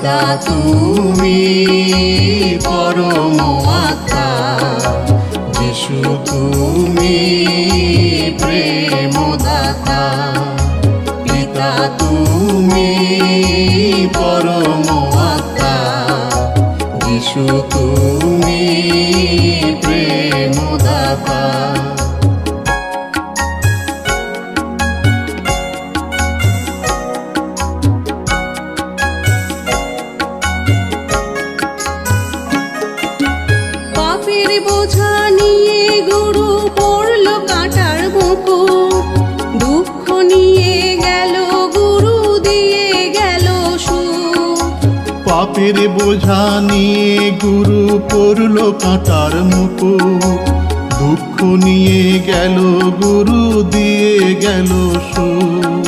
পিতা তুমি পরম আত্মা, যিশু তুমি প্রেমদাতা। পিতা তুমি পরম আত্মা, যিশু তুমি প্রেমদাতা। পাপের বোঝা নিয়ে গুরু পড়ল কাঁটার মুকুট, দুঃখ নিয়ে গেল গুরু দিয়ে গেল সুখ। পাপের বোঝা নিয়ে গুরু পড়ল কাঁটার মুকুট, দুঃখ নিয়ে গেল গুরু দিয়ে গেল সুখ।